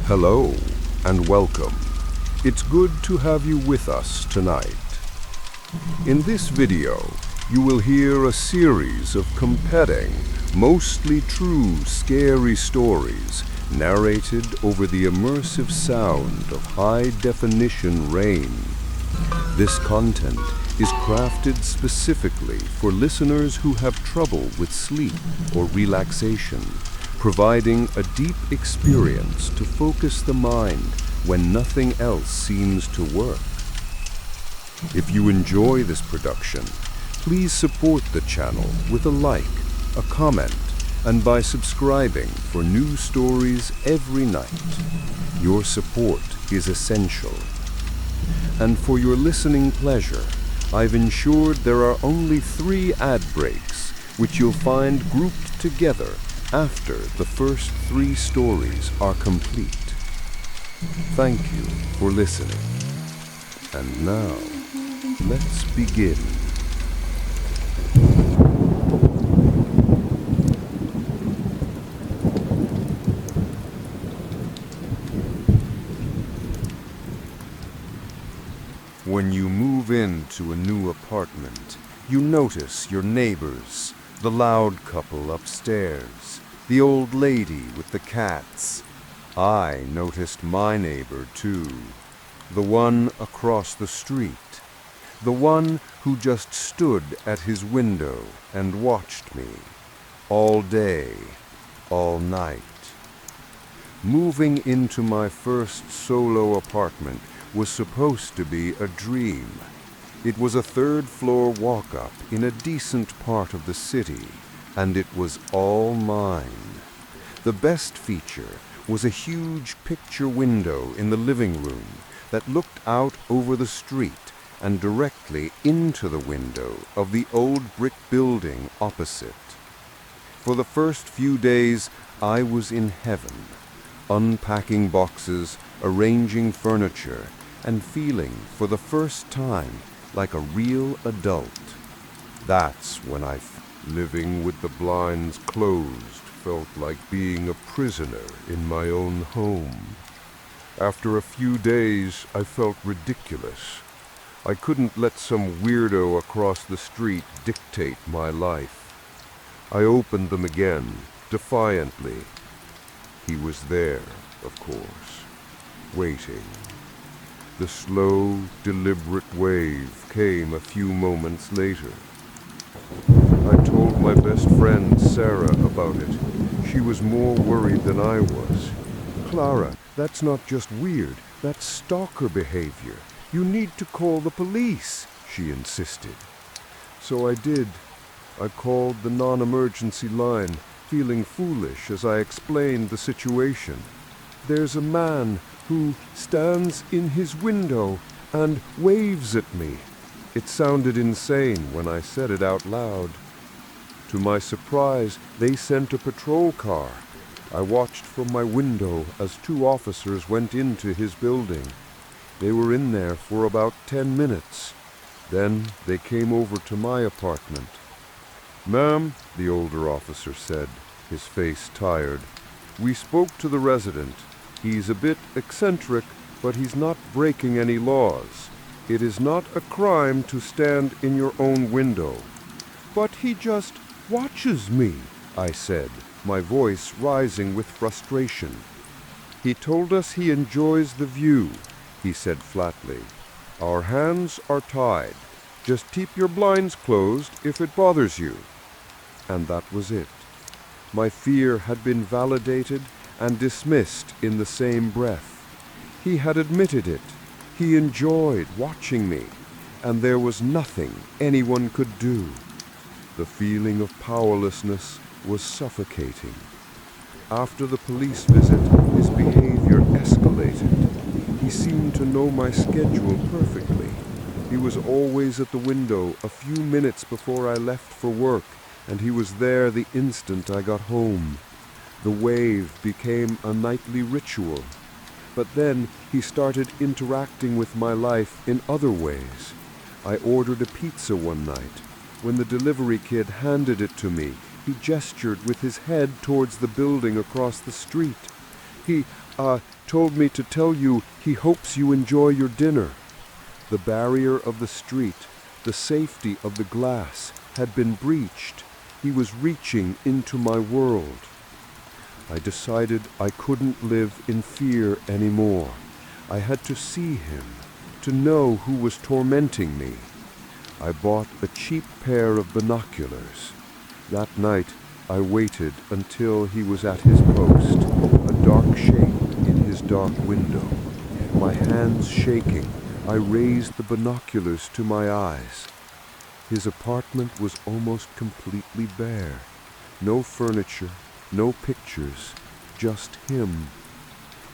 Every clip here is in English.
Hello and welcome. It's good to have you with us tonight. In this video, you will hear a series of compelling, mostly true scary stories narrated over the immersive sound of high-definition rain. This content is crafted specifically for listeners who have trouble with sleep or relaxation, providing a deep experience to focus the mind when nothing else seems to work. If you enjoy this production, please support the channel with a like, a comment, and by subscribing for new stories every night. Your support is essential. And for your listening pleasure, I've ensured there are only 3 ad breaks, which you'll find grouped together after the first 3 stories are complete. Thank you for listening. And now, let's begin. When you move into a new apartment, you notice your neighbors, the loud couple upstairs, the old lady with the cats. I noticed my neighbor too, the one across the street, the one who just stood at his window and watched me, all day, all night. Moving into my first solo apartment was supposed to be a dream. It was a 3rd-floor walk-up in a decent part of the city, and it was all mine. The best feature was a huge picture window in the living room that looked out over the street and directly into the window of the old brick building opposite. For the first few days, I was in heaven, unpacking boxes, arranging furniture, and feeling for the first time like a real adult. That's when living with the blinds closed felt like being a prisoner in my own home. After a few days, I felt ridiculous. I couldn't let some weirdo across the street dictate my life. I opened them again, defiantly. He was there, of course, waiting. The slow, deliberate wave came a few moments later. I told my best friend, Sarah, about it. She was more worried than I was. "Clara, that's not just weird, that's stalker behavior. You need to call the police," she insisted. So I did. I called the non-emergency line, feeling foolish as I explained the situation. "There's a man who stands in his window and waves at me." It sounded insane when I said it out loud. To my surprise, they sent a patrol car. I watched from my window as 2 officers went into his building. They were in there for about 10 minutes. Then they came over to my apartment. "Ma'am," the older officer said, his face tired, "we spoke to the resident. He's a bit eccentric, but he's not breaking any laws. It is not a crime to stand in your own window." "But he just watches me," I said, my voice rising with frustration. "He told us he enjoys the view," he said flatly. "Our hands are tied. Just keep your blinds closed if it bothers you." And that was it. My fear had been validated and dismissed in the same breath. He had admitted it. He enjoyed watching me, and there was nothing anyone could do. The feeling of powerlessness was suffocating. After the police visit, his behavior escalated. He seemed to know my schedule perfectly. He was always at the window a few minutes before I left for work, and he was there the instant I got home. The wave became a nightly ritual. But then he started interacting with my life in other ways. I ordered a pizza one night. When the delivery kid handed it to me, he gestured with his head towards the building across the street. He told me to tell you he hopes you enjoy your dinner. The barrier of the street, the safety of the glass, had been breached. He was reaching into my world. I decided I couldn't live in fear anymore. I had to see him, to know who was tormenting me. I bought a cheap pair of binoculars. That night, I waited until he was at his post, a dark shape in his dark window. My hands shaking, I raised the binoculars to my eyes. His apartment was almost completely bare. No furniture, no pictures, just him.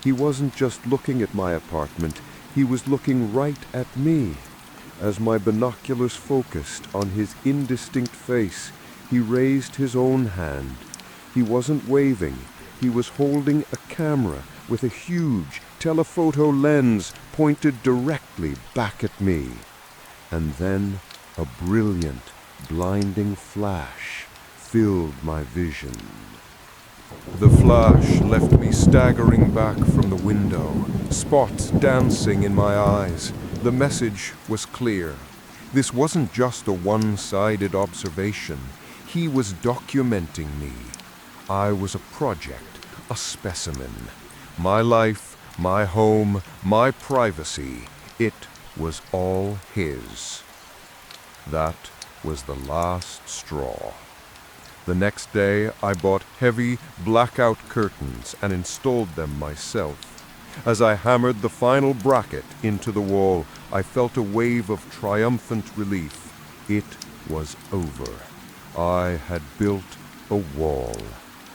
He wasn't just looking at my apartment, he was looking right at me. As my binoculars focused on his indistinct face, he raised his own hand. He wasn't waving, he was holding a camera with a huge telephoto lens pointed directly back at me. And then a brilliant, blinding flash filled my vision. The flash left me staggering back from the window, spots dancing in my eyes. The message was clear. This wasn't just a one-sided observation. He was documenting me. I was a project, a specimen. My life, my home, my privacy, it was all his. That was the last straw. The next day, I bought heavy, blackout curtains and installed them myself. As I hammered the final bracket into the wall, I felt a wave of triumphant relief. It was over. I had built a wall.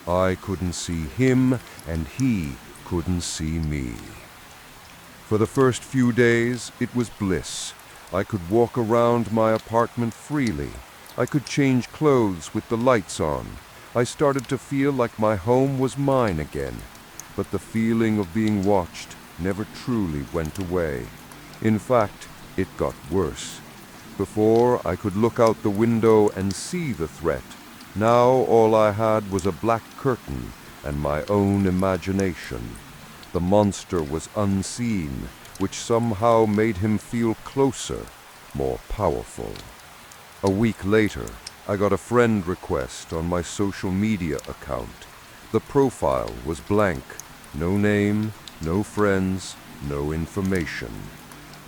I couldn't see him, and he couldn't see me. For the first few days, it was bliss. I could walk around my apartment freely. I could change clothes with the lights on. I started to feel like my home was mine again. But the feeling of being watched never truly went away. In fact, it got worse. Before, I could look out the window and see the threat. Now all I had was a black curtain and my own imagination. The monster was unseen, which somehow made him feel closer, more powerful. A week later, I got a friend request on my social media account. The profile was blank. No name, no friends, no information.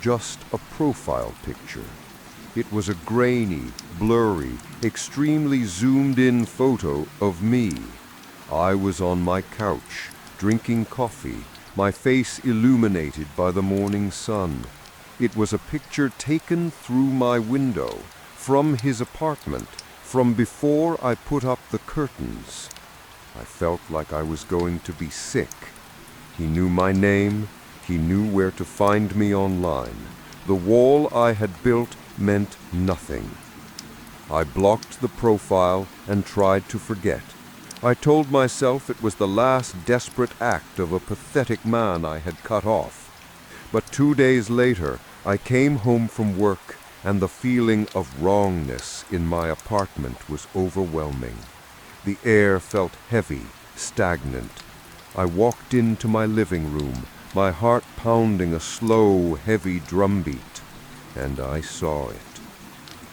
Just a profile picture. It was a grainy, blurry, extremely zoomed-in photo of me. I was on my couch, drinking coffee, my face illuminated by the morning sun. It was a picture taken through my window, from his apartment, from before I put up the curtains. I felt like I was going to be sick. He knew my name. He knew where to find me online. The wall I had built meant nothing. I blocked the profile and tried to forget. I told myself it was the last desperate act of a pathetic man I had cut off. But 2 days later, I came home from work, and the feeling of wrongness in my apartment was overwhelming. The air felt heavy, stagnant. I walked into my living room, my heart pounding a slow, heavy drumbeat, and I saw it.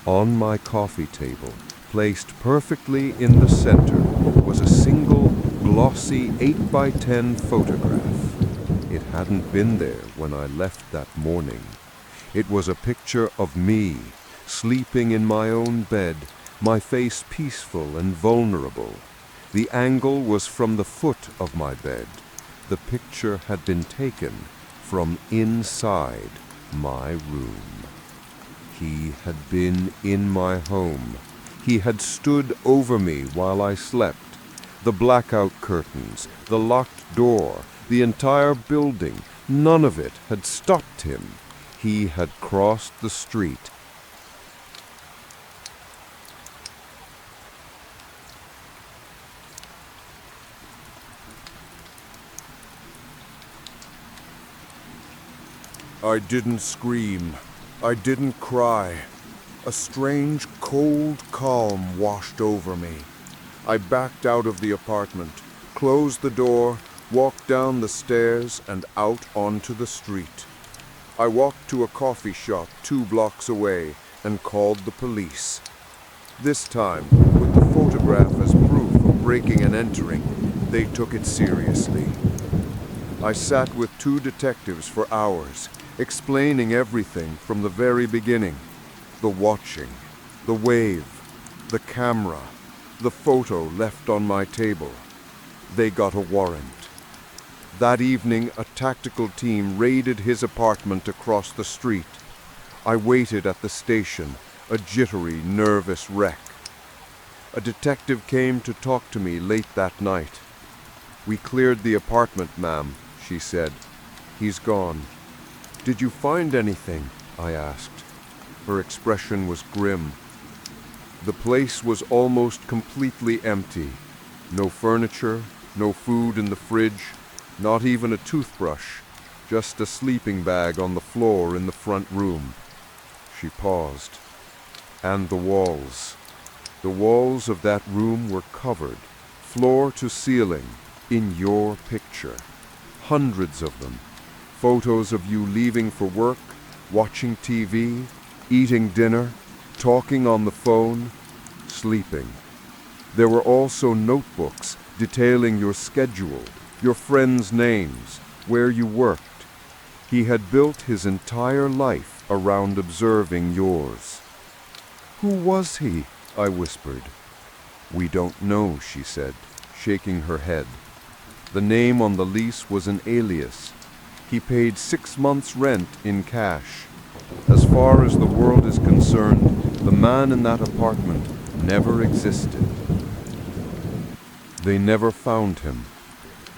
On my coffee table, placed perfectly in the center, was a single, glossy 8x10 photograph. It hadn't been there when I left that morning. It was a picture of me, sleeping in my own bed, my face peaceful and vulnerable. The angle was from the foot of my bed. The picture had been taken from inside my room. He had been in my home. He had stood over me while I slept. The blackout curtains, the locked door, the entire building, none of it had stopped him. He had crossed the street. I didn't scream. I didn't cry. A strange, cold calm washed over me. I backed out of the apartment, closed the door, walked down the stairs and out onto the street. I walked to a coffee shop 2 blocks away and called the police. This time, with the photograph as proof of breaking and entering, they took it seriously. I sat with 2 detectives for hours, explaining everything from the very beginning. The watching, the wave, the camera, the photo left on my table. They got a warrant. That evening, a tactical team raided his apartment across the street. I waited at the station, a jittery, nervous wreck. A detective came to talk to me late that night. "We cleared the apartment, ma'am," she said. "He's gone." "Did you find anything?" I asked. Her expression was grim. The place was almost completely empty. No furniture, no food in the fridge, not even a toothbrush, just a sleeping bag on the floor in the front room. She paused. And the walls. The walls of that room were covered, floor to ceiling, in your picture. Hundreds of them. Photos of you leaving for work, watching TV, eating dinner, talking on the phone, sleeping. There were also notebooks detailing your schedule, your friends' names, where you worked. He had built his entire life around observing yours. "Who was he?" I whispered. "We don't know," she said, shaking her head. The name on the lease was an alias. He paid 6 months' rent in cash. As far as the world is concerned, the man in that apartment never existed. They never found him.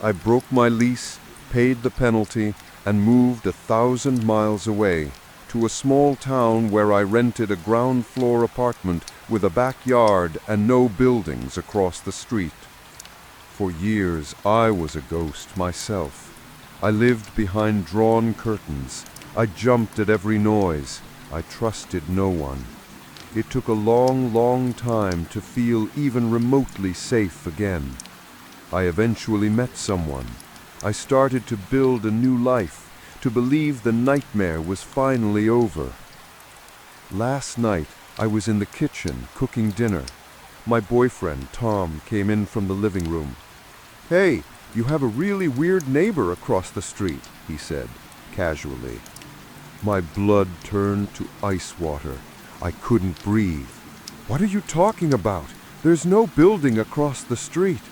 I broke my lease, paid the penalty, and moved 1,000 miles away to a small town where I rented a ground-floor apartment with a backyard and no buildings across the street. For years, I was a ghost myself. I lived behind drawn curtains. I jumped at every noise. I trusted no one. It took a long, long time to feel even remotely safe again. I eventually met someone. I started to build a new life, to believe the nightmare was finally over. Last night, I was in the kitchen cooking dinner. My boyfriend, Tom, came in from the living room. "Hey, you have a really weird neighbor across the street," he said, casually. My blood turned to ice water. I couldn't breathe. "What are you talking about? There's no building across the street."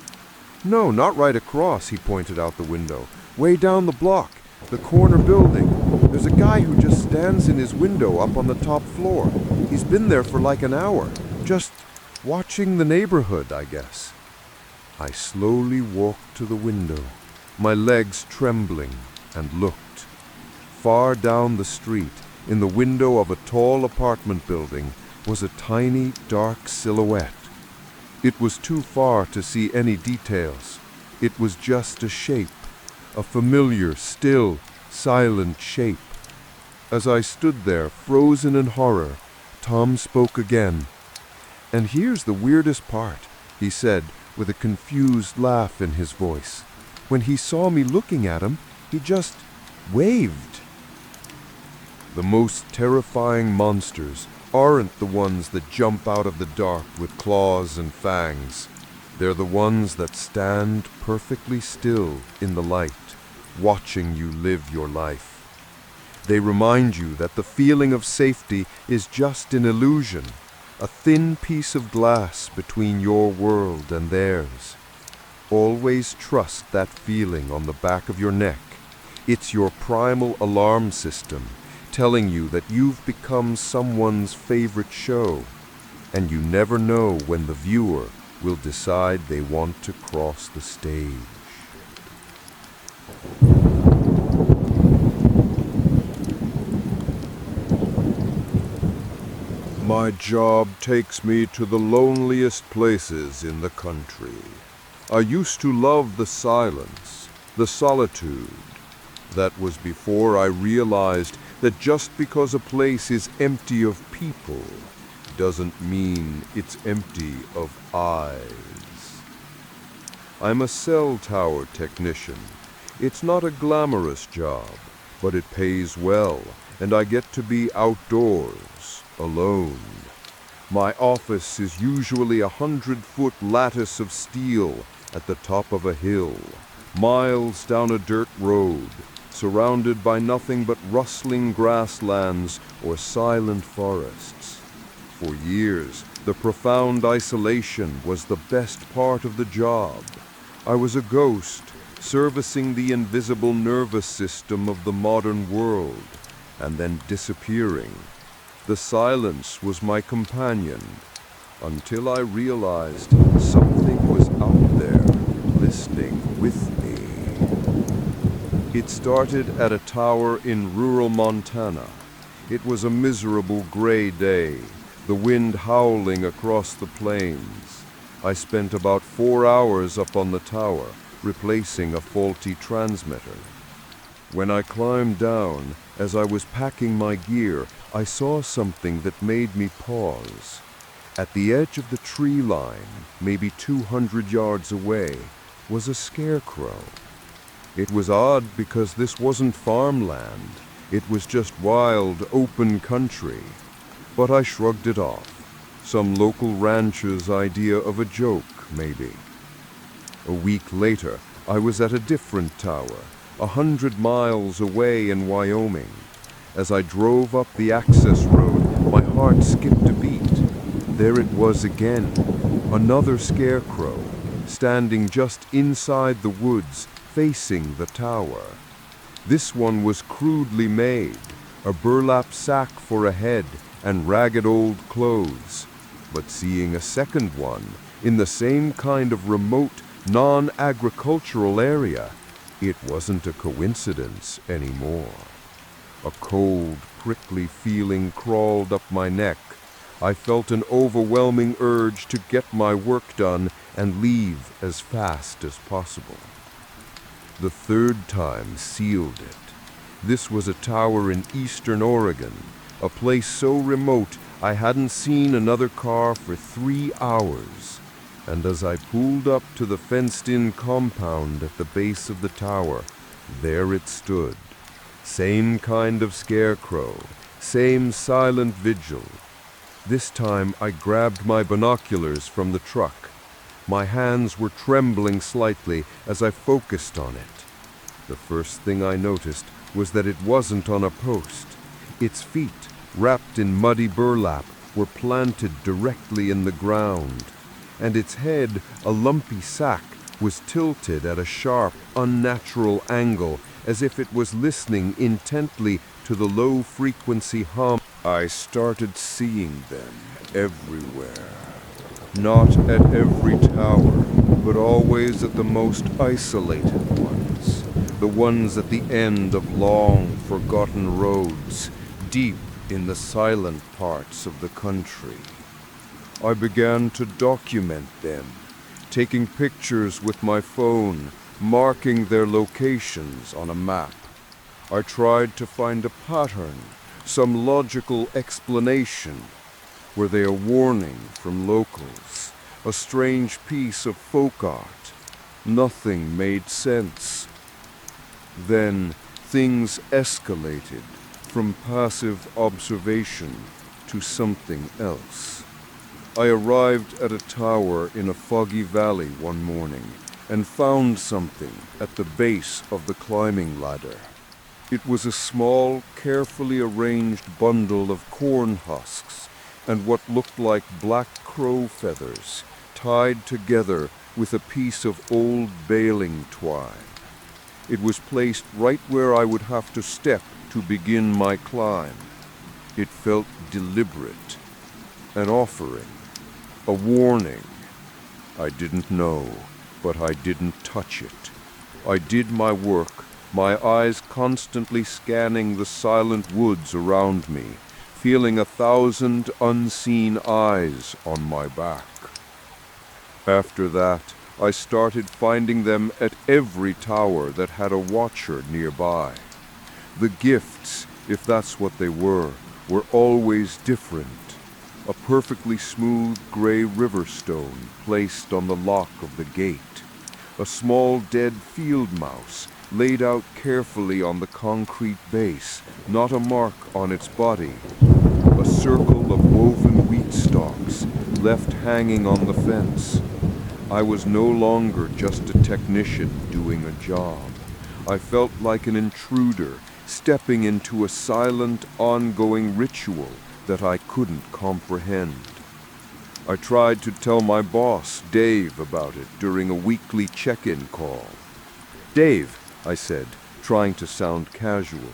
"No, not right across," he pointed out the window. "Way down the block, the corner building. There's a guy who just stands in his window up on the top floor. He's been there for like an hour, just watching the neighborhood, I guess." I slowly walked to the window, my legs trembling, and looked. Far down the street, in the window of a tall apartment building, was a tiny, dark silhouette. It was too far to see any details. It was just a shape, a familiar, still, silent shape. As I stood there, frozen in horror, Tom spoke again. "And here's the weirdest part," he said, with a confused laugh in his voice. "When he saw me looking at him, he just waved." The most terrifying monsters aren't the ones that jump out of the dark with claws and fangs. They're the ones that stand perfectly still in the light, watching you live your life. They remind you that the feeling of safety is just an illusion, a thin piece of glass between your world and theirs. Always trust that feeling on the back of your neck. It's your primal alarm system telling you that you've become someone's favorite show, and you never know when the viewer will decide they want to cross the stage. My job takes me to the loneliest places in the country. I used to love the silence, the solitude. That was before I realized that just because a place is empty of people doesn't mean it's empty of eyes. I'm a cell tower technician. It's not a glamorous job, but it pays well, and I get to be outdoors, alone. My office is usually 100-foot lattice of steel at the top of a hill, miles down a dirt road, surrounded by nothing but rustling grasslands or silent forests. For years, the profound isolation was the best part of the job. I was a ghost, servicing the invisible nervous system of the modern world, and then disappearing. The silence was my companion, until I realized something was out there, listening with me. It started at a tower in rural Montana. It was a miserable gray day, the wind howling across the plains. I spent about 4 hours up on the tower, replacing a faulty transmitter. When I climbed down, as I was packing my gear, I saw something that made me pause. At the edge of the tree line, maybe 200 yards away, was a scarecrow. It was odd because this wasn't farmland. It was just wild, open country. But I shrugged it off. Some local rancher's idea of a joke, maybe. A week later, I was at a different tower, 100 miles away in Wyoming. As I drove up the access road, my heart skipped a beat. There it was again, another scarecrow, standing just inside the woods, facing the tower. This one was crudely made, a burlap sack for a head and ragged old clothes. But seeing a second one, in the same kind of remote, non-agricultural area, it wasn't a coincidence anymore. A cold, prickly feeling crawled up my neck. I felt an overwhelming urge to get my work done and leave as fast as possible. The third time sealed it. This was a tower in eastern Oregon, a place so remote I hadn't seen another car for 3 hours. And as I pulled up to the fenced-in compound at the base of the tower, there it stood. Same kind of scarecrow, same silent vigil. This time I grabbed my binoculars from the truck. My hands were trembling slightly as I focused on it. The first thing I noticed was that it wasn't on a post. Its feet, wrapped in muddy burlap, were planted directly in the ground, and its head, a lumpy sack, was tilted at a sharp, unnatural angle, as if it was listening intently to the low-frequency hum. I started seeing them everywhere. Not at every tower, but always at the most isolated ones. The ones at the end of long, forgotten roads, deep in the silent parts of the country. I began to document them, taking pictures with my phone, marking their locations on a map. I tried to find a pattern, some logical explanation. Were they a warning from locals, a strange piece of folk art? Nothing made sense. Then things escalated from passive observation to something else. I arrived at a tower in a foggy valley one morning and found something at the base of the climbing ladder. It was a small, carefully arranged bundle of corn husks and what looked like black crow feathers tied together with a piece of old baling twine. It was placed right where I would have to step to begin my climb. It felt deliberate, an offering, a warning. I didn't know, but I didn't touch it. I did my work, my eyes constantly scanning the silent woods around me, feeling 1,000 unseen eyes on my back. After that, I started finding them at every tower that had a watcher nearby. The gifts, if that's what they were always different. A perfectly smooth gray river stone placed on the lock of the gate. A small dead field mouse, laid out carefully on the concrete base, not a mark on its body. A circle of woven wheat stalks, left hanging on the fence. I was no longer just a technician doing a job. I felt like an intruder, stepping into a silent, ongoing ritual that I couldn't comprehend. I tried to tell my boss, Dave, about it during a weekly check-in call. "Dave," I said, trying to sound casual,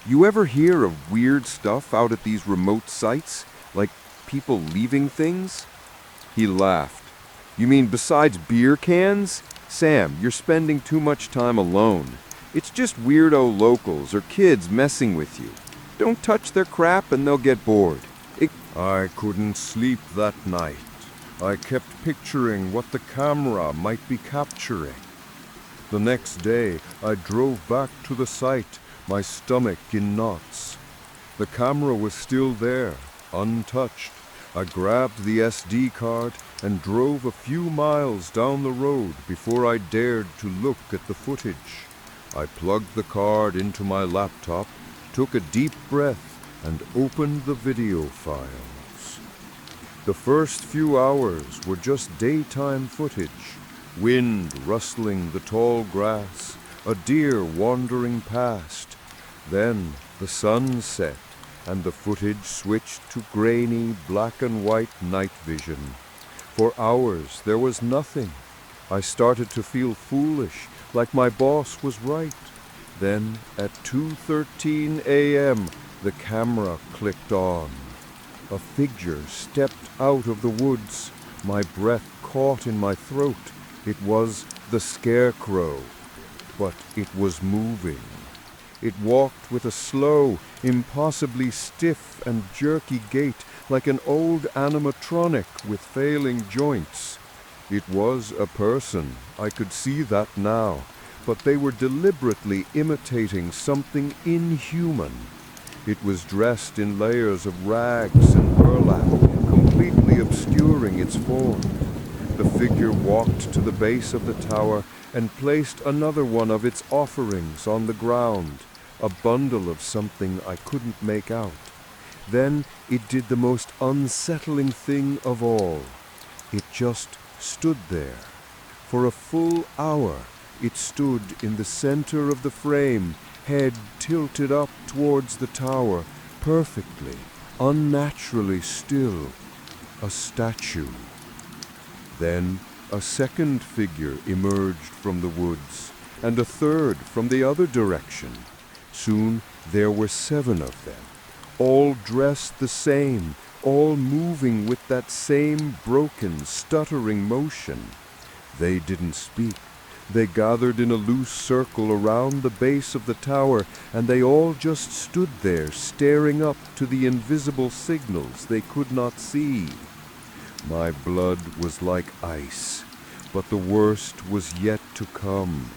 "you ever hear of weird stuff out at these remote sites? Like people leaving things?" He laughed. "You mean besides beer cans? Sam, you're spending too much time alone. It's just weirdo locals or kids messing with you. Don't touch their crap and they'll get bored." I couldn't sleep that night. I kept picturing what the camera might be capturing. The next day, I drove back to the site, my stomach in knots. The camera was still there, untouched. I grabbed the SD card and drove a few miles down the road before I dared to look at the footage. I plugged the card into my laptop, took a deep breath, and opened the video files. The first few hours were just daytime footage. Wind rustling the tall grass, a deer wandering past. Then the sun set, and the footage switched to grainy black and white night vision. For hours there was nothing. I started to feel foolish, like my boss was right. Then at 2:13 a.m., the camera clicked on. A figure stepped out of the woods. My breath caught in my throat. It was the Scarecrow, but it was moving. It walked with a slow, impossibly stiff and jerky gait, like an old animatronic with failing joints. It was a person, I could see that now, but they were deliberately imitating something inhuman. It was dressed in layers of rags and burlap, completely obscuring its form. The figure walked to the base of the tower and placed another one of its offerings on the ground, a bundle of something I couldn't make out. Then it did the most unsettling thing of all. It just stood there. For a full hour, it stood in the center of the frame, head tilted up towards the tower, perfectly, unnaturally still. A statue. Then a second figure emerged from the woods, and a third from the other direction. Soon there were 7 of them, all dressed the same, all moving with that same broken, stuttering motion. They didn't speak. They gathered in a loose circle around the base of the tower, and they all just stood there, staring up to the invisible signals they could not see. My blood was like ice, but the worst was yet to come.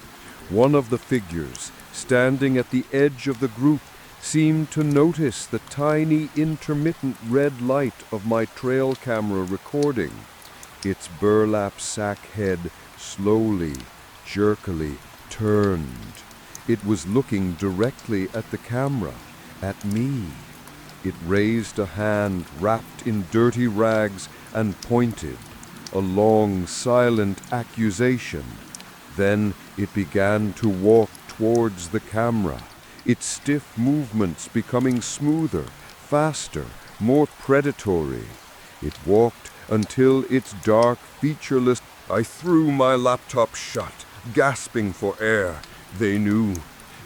One of the figures, standing at the edge of the group, seemed to notice the tiny intermittent red light of my trail camera recording. Its burlap sack head slowly, jerkily turned. It was looking directly at the camera, at me. It raised a hand wrapped in dirty rags and pointed, a long, silent accusation. Then it began to walk towards the camera, its stiff movements becoming smoother, faster, more predatory. It walked until its dark, featureless... I threw my laptop shut, gasping for air. They knew.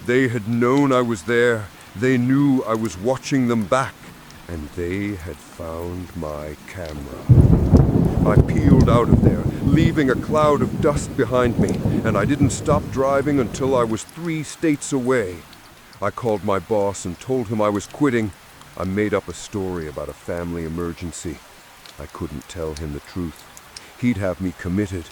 They had known I was there. They knew I was watching them back. And they had found my camera. I peeled out of there, leaving a cloud of dust behind me, and I didn't stop driving until I was 3 states away. I called my boss and told him I was quitting. I made up a story about a family emergency. I couldn't tell him the truth. He'd have me committed.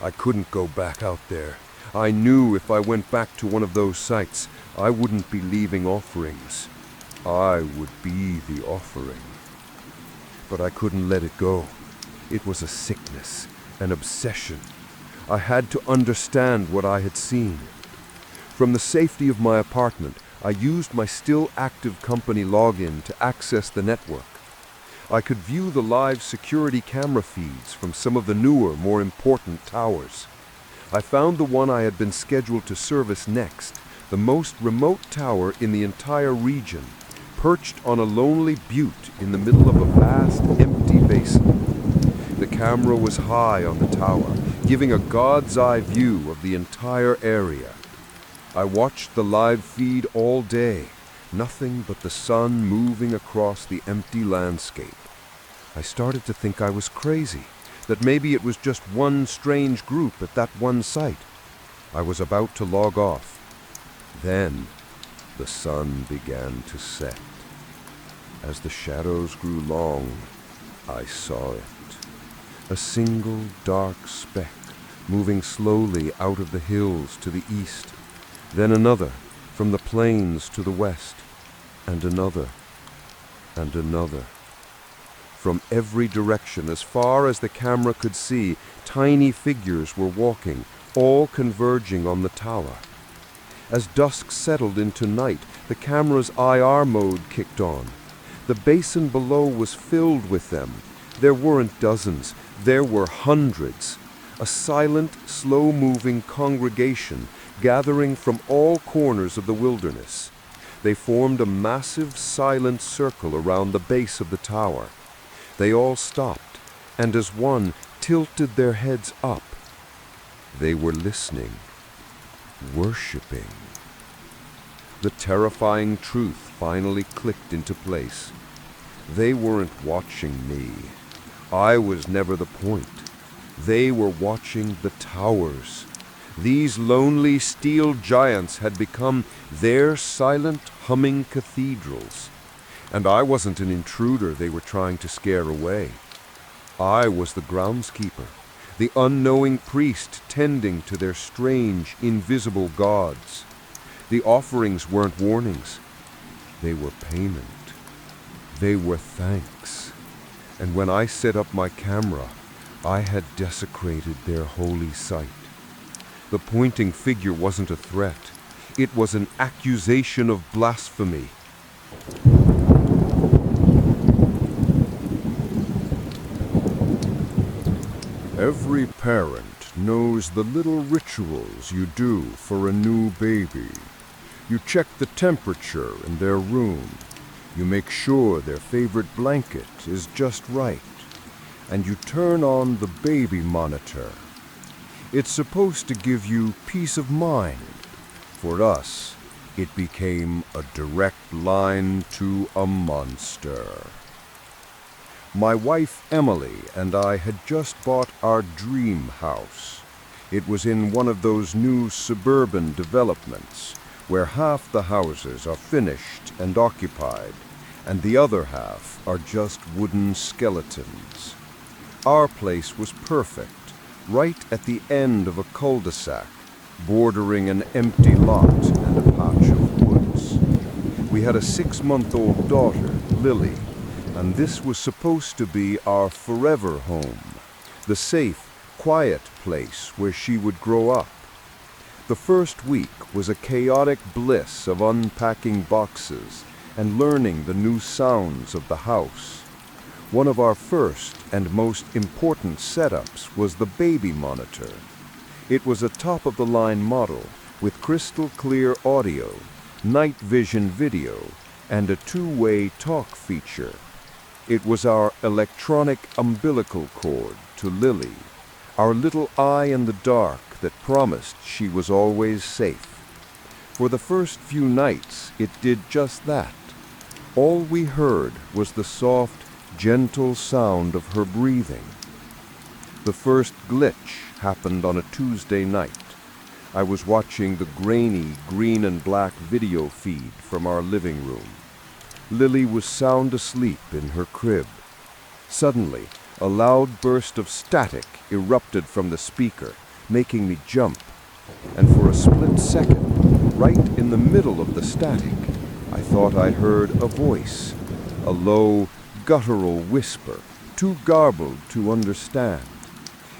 I couldn't go back out there. I knew if I went back to one of those sites, I wouldn't be leaving offerings. I would be the offering. But I couldn't let it go. It was a sickness, an obsession. I had to understand what I had seen. From the safety of my apartment, I used my still active company login to access the network. I could view the live security camera feeds from some of the newer, more important towers. I found the one I had been scheduled to service next, the most remote tower in the entire region, perched on a lonely butte in the middle of a vast, empty basin. The camera was high on the tower, giving a god's eye view of the entire area. I watched the live feed all day, nothing but the sun moving across the empty landscape. I started to think I was crazy, that maybe it was just one strange group at that one site. I was about to log off. Then the sun began to set. As the shadows grew long, I saw it. A single dark speck moving slowly out of the hills to the east, then another from the plains to the west, and another, and another. From every direction, as far as the camera could see, tiny figures were walking, all converging on the tower. As dusk settled into night, the camera's IR mode kicked on. The basin below was filled with them. There weren't dozens, there were hundreds. A silent, slow-moving congregation gathering from all corners of the wilderness. They formed a massive, silent circle around the base of the tower. They all stopped, and as one, tilted their heads up. They were listening, worshiping. The terrifying truth finally clicked into place. They weren't watching me. I was never the point. They were watching the towers. These lonely steel giants had become their silent, humming cathedrals. And I wasn't an intruder they were trying to scare away. I was the groundskeeper, the unknowing priest tending to their strange, invisible gods. The offerings weren't warnings. They were payment. They were thanks. And when I set up my camera, I had desecrated their holy site. The pointing figure wasn't a threat. It was an accusation of blasphemy. Every parent knows the little rituals you do for a new baby. You check the temperature in their room. You make sure their favorite blanket is just right. And you turn on the baby monitor. It's supposed to give you peace of mind. For us, it became a direct line to a monster. My wife Emily and I had just bought our dream house. It was in one of those new suburban developments where half the houses are finished and occupied, and the other half are just wooden skeletons. Our place was perfect, right at the end of a cul-de-sac, bordering an empty lot and a patch of woods. We had a 6-month-old daughter, Lily, and this was supposed to be our forever home, the safe, quiet place where she would grow up. The first week was a chaotic bliss of unpacking boxes and learning the new sounds of the house. One of our first and most important setups was the baby monitor. It was a top-of-the-line model with crystal-clear audio, night vision video, and a 2-way talk feature. It was our electronic umbilical cord to Lily, our little eye in the dark that promised she was always safe. For the first few nights, it did just that. All we heard was the soft, gentle sound of her breathing. The first glitch happened on a Tuesday night. I was watching the grainy green and black video feed from our living room. Lily was sound asleep in her crib. Suddenly, a loud burst of static erupted from the speaker, making me jump. And for a split second, right in the middle of the static, I thought I heard a voice, a low, guttural whisper, too garbled to understand.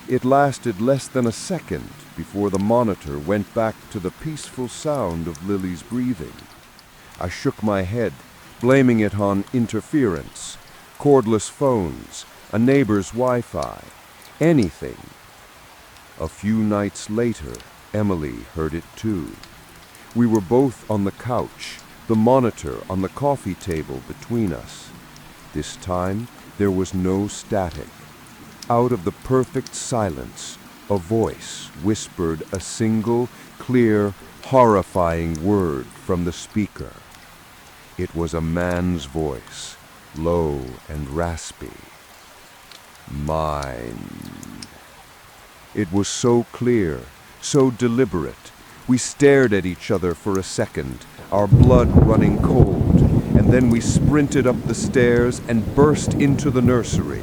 It lasted less than a second before the monitor went back to the peaceful sound of Lily's breathing. I shook my head, blaming it on interference, cordless phones, a neighbor's Wi-Fi, anything. A few nights later, Emily heard it too. We were both on the couch, the monitor on the coffee table between us. This time, there was no static. Out of the perfect silence, a voice whispered a single, clear, horrifying word from the speaker. It was a man's voice, low and raspy. Mine. It was so clear, so deliberate. We stared at each other for a second, our blood running cold, and then we sprinted up the stairs and burst into the nursery.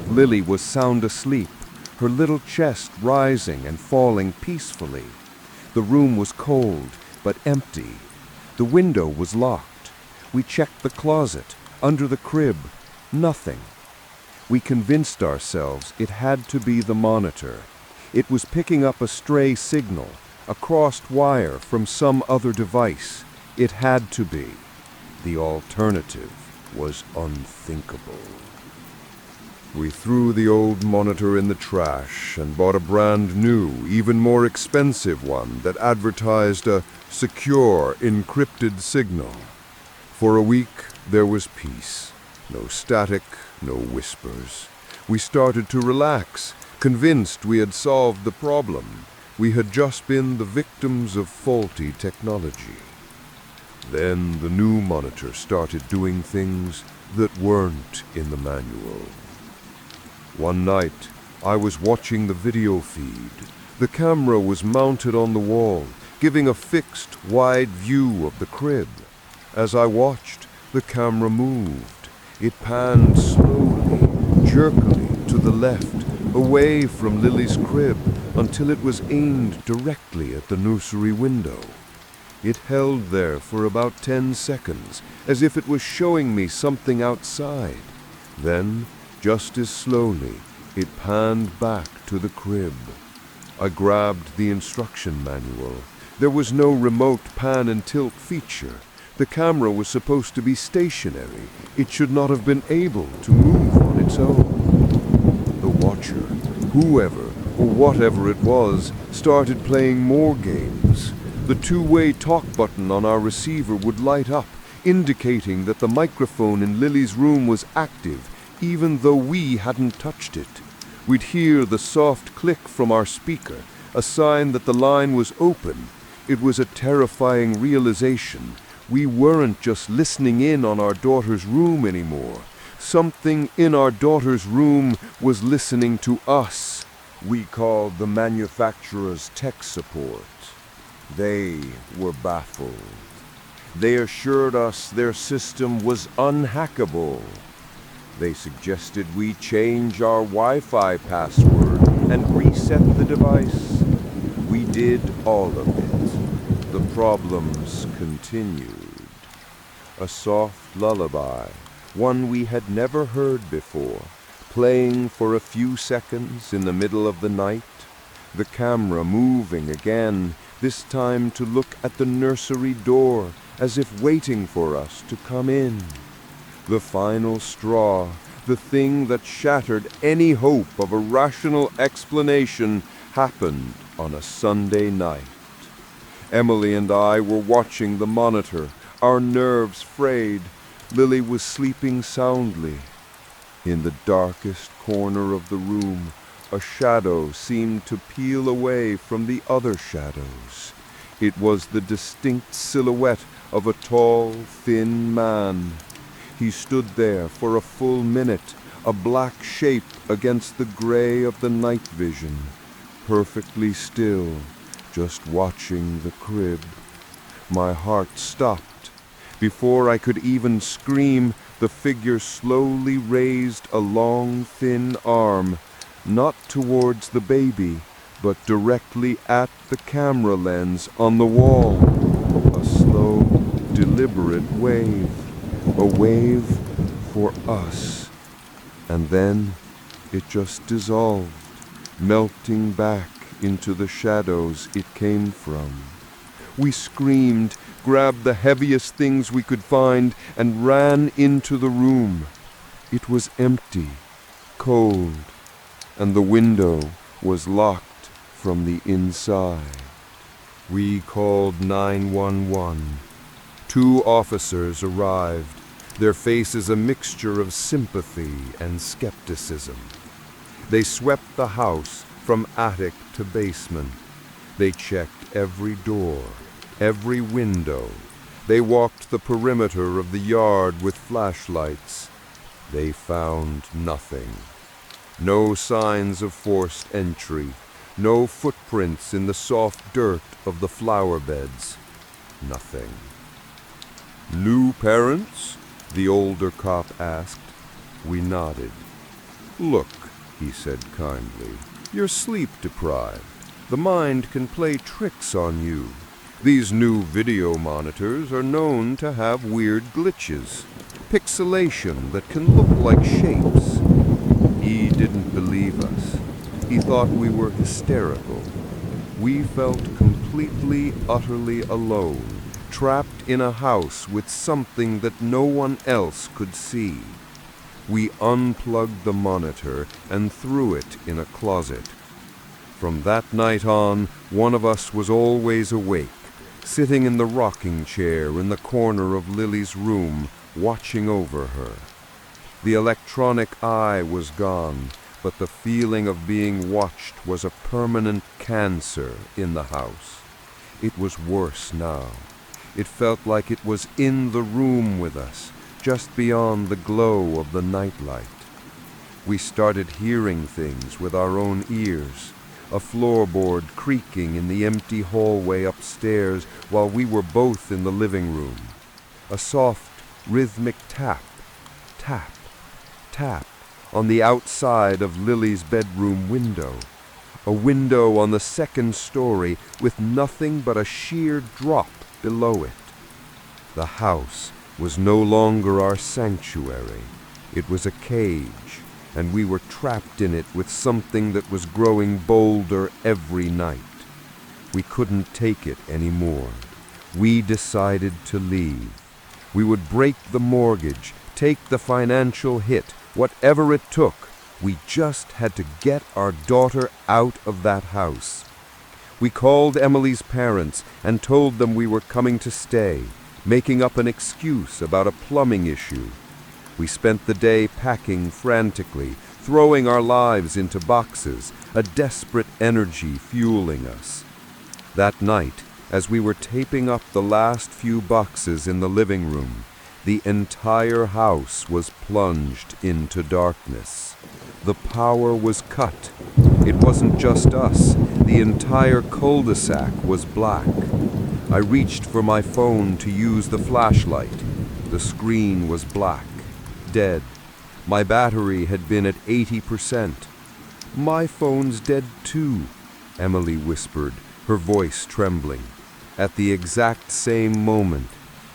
Lily was sound asleep, her little chest rising and falling peacefully. The room was cold, but empty. The window was locked. We checked the closet, under the crib. Nothing. We convinced ourselves it had to be the monitor. It was picking up a stray signal, a crossed wire from some other device. It had to be. The alternative was unthinkable. We threw the old monitor in the trash and bought a brand new, even more expensive one that advertised a secure, encrypted signal. For a week, there was peace. No static, no whispers. We started to relax, convinced we had solved the problem. We had just been the victims of faulty technology. Then the new monitor started doing things that weren't in the manual. One night, I was watching the video feed. The camera was mounted on the wall, giving a fixed, wide view of the crib. As I watched, the camera moved. It panned slowly, jerkily to the left, away from Lily's crib, until it was aimed directly at the nursery window. It held there for about 10 seconds, as if it was showing me something outside. Then, just as slowly, it panned back to the crib. I grabbed the instruction manual. There was no remote pan and tilt feature. The camera was supposed to be stationary. It should not have been able to move on its own. The watcher, whoever or whatever it was, started playing more games. The two-way talk button on our receiver would light up, indicating that the microphone in Lily's room was active, even though we hadn't touched it. We'd hear the soft click from our speaker, a sign that the line was open. It was a terrifying realization. We weren't just listening in on our daughter's room anymore. Something in our daughter's room was listening to us. We called the manufacturer's tech support. They were baffled. They assured us their system was unhackable. They suggested we change our Wi-Fi password and reset the device. We did all of it. The problems continued. A soft lullaby, one we had never heard before, playing for a few seconds in the middle of the night. The camera moving again, this time to look at the nursery door, as if waiting for us to come in. The final straw, the thing that shattered any hope of a rational explanation, happened on a Sunday night. Emily and I were watching the monitor, our nerves frayed. Lily was sleeping soundly. In the darkest corner of the room, a shadow seemed to peel away from the other shadows. It was the distinct silhouette of a tall, thin man. He stood there for a full minute, a black shape against the gray of the night vision, perfectly still, just watching the crib. My heart stopped. Before I could even scream, the figure slowly raised a long, thin arm, not towards the baby, but directly at the camera lens on the wall. A slow, deliberate wave. A wave for us. And then it just dissolved. melting back into the shadows it came from. We screamed, grabbed the heaviest things we could find, and ran into the room. It was empty, cold, and the window was locked from the inside. We called 911. 2 officers arrived, their faces a mixture of sympathy and skepticism. They swept the house from attic to basement. They checked every door, every window. They walked the perimeter of the yard with flashlights. They found nothing. No signs of forced entry, no footprints in the soft dirt of the flower beds. Nothing. "New parents?" the older cop asked. We nodded. "Look," he said kindly, "you're sleep deprived. The mind can play tricks on you. These new video monitors are known to have weird glitches, pixelation that can look like shapes." He didn't believe us. He thought we were hysterical. We felt completely, utterly alone, trapped in a house with something that no one else could see. We unplugged the monitor and threw it in a closet. From that night on, one of us was always awake, sitting in the rocking chair in the corner of Lily's room, watching over her. The electronic eye was gone, but the feeling of being watched was a permanent cancer in the house. It was worse now. It felt like it was in the room with us, just beyond the glow of the nightlight. We started hearing things with our own ears, a floorboard creaking in the empty hallway upstairs while we were both in the living room. A soft, rhythmic tap, tap, tap on the outside of Lily's bedroom window. A window on the second story with nothing but a sheer drop below it. The house was no longer our sanctuary. It was a cage, and we were trapped in it with something that was growing bolder every night. We couldn't take it anymore. We decided to leave. We would break the mortgage, take the financial hit, whatever it took. We just had to get our daughter out of that house. We called Emily's parents and told them we were coming to stay, making up an excuse about a plumbing issue. We spent the day packing frantically, throwing our lives into boxes, a desperate energy fueling us. That night, as we were taping up the last few boxes in the living room, the entire house was plunged into darkness. The power was cut. It wasn't just us. The entire cul-de-sac was black. I reached for my phone to use the flashlight. The screen was black, dead. My battery had been at 80%. "My phone's dead too," Emily whispered, her voice trembling. At the exact same moment,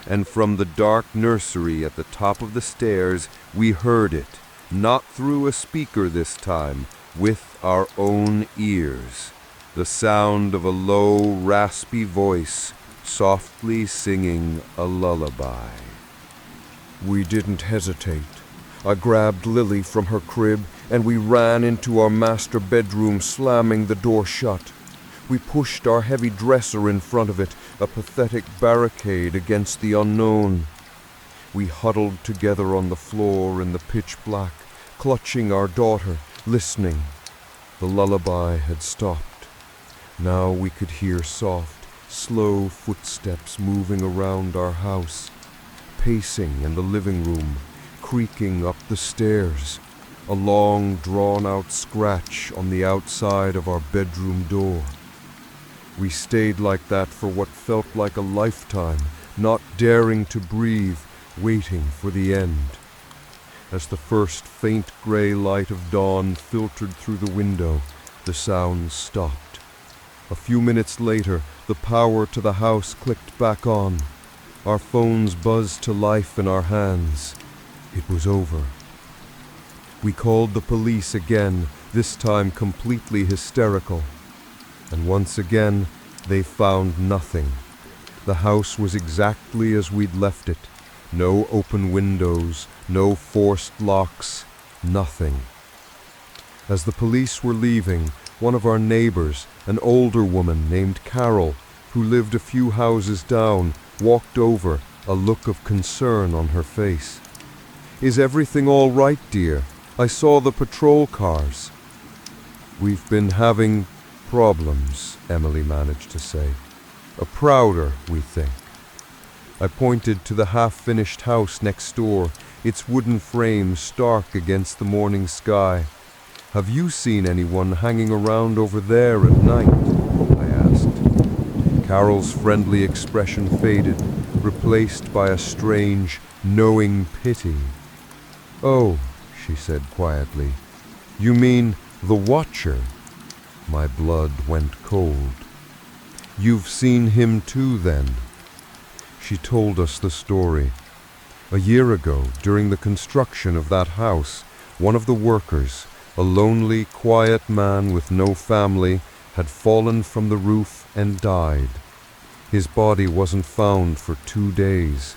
and from the dark nursery at the top of the stairs, we heard it, not through a speaker this time, with our own ears. The sound of a low, raspy voice softly singing a lullaby. We didn't hesitate. I grabbed Lily from her crib, and we ran into our master bedroom, slamming the door shut. We pushed our heavy dresser in front of it, a pathetic barricade against the unknown. We huddled together on the floor in the pitch black, clutching our daughter, listening. The lullaby had stopped. Now we could hear soft, slow footsteps moving around our house, pacing in the living room, creaking up the stairs, a long, drawn-out scratch on the outside of our bedroom door. We stayed like that for what felt like a lifetime, not daring to breathe, waiting for the end. As the first faint gray light of dawn filtered through the window, the sounds stopped. A few minutes later, the power to the house clicked back on. Our phones buzzed to life in our hands. It was over. We called the police again, this time completely hysterical. And once again, they found nothing. The house was exactly as we'd left it. No open windows, no forced locks, nothing. As the police were leaving, one of our neighbors, an older woman named Carol, who lived a few houses down, walked over, a look of concern on her face. "Is everything all right, dear? I saw the patrol cars." "We've been having problems," Emily managed to say. "A Prouder, we think." I pointed to the half-finished house next door, its wooden frame stark against the morning sky. "Have you seen anyone hanging around over there at night?" I asked. Carol's friendly expression faded, replaced by a strange, knowing pity. "Oh," she said quietly, "you mean the Watcher?" My blood went cold. "You've seen him too, then?" She told us the story. A year ago, during the construction of that house, one of the workers, a lonely, quiet man with no family, had fallen from the roof and died. His body wasn't found for 2 days.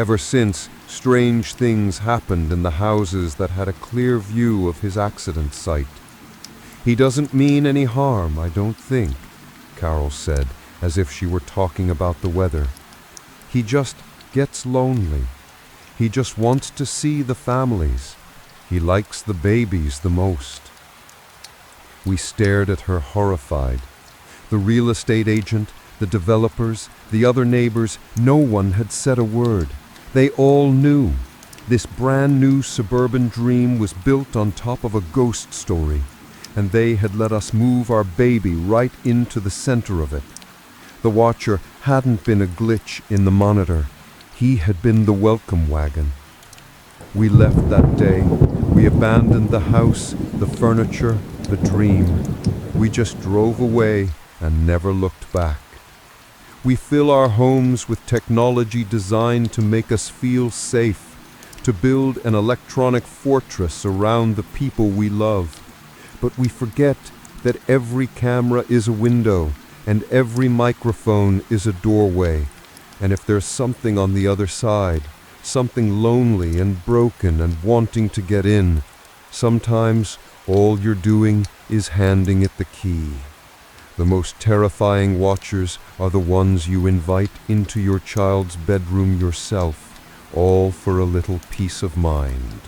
Ever since, strange things happened in the houses that had a clear view of his accident site. "He doesn't mean any harm, I don't think," Carol said, as if she were talking about the weather. "He just gets lonely. He just wants to see the families. He likes the babies the most." We stared at her horrified. The real estate agent, the developers, the other neighbors, no one had said a word. They all knew. This brand new suburban dream was built on top of a ghost story, and they had let us move our baby right into the center of it. The Watcher hadn't been a glitch in the monitor. He had been the welcome wagon. We left that day. We abandoned the house, the furniture, the dream. We just drove away and never looked back. We fill our homes with technology designed to make us feel safe, to build an electronic fortress around the people we love. But we forget that every camera is a window, and every microphone is a doorway. And if there's something on the other side, something lonely and broken and wanting to get in, sometimes all you're doing is handing it the key. The most terrifying watchers are the ones you invite into your child's bedroom yourself, all for a little peace of mind.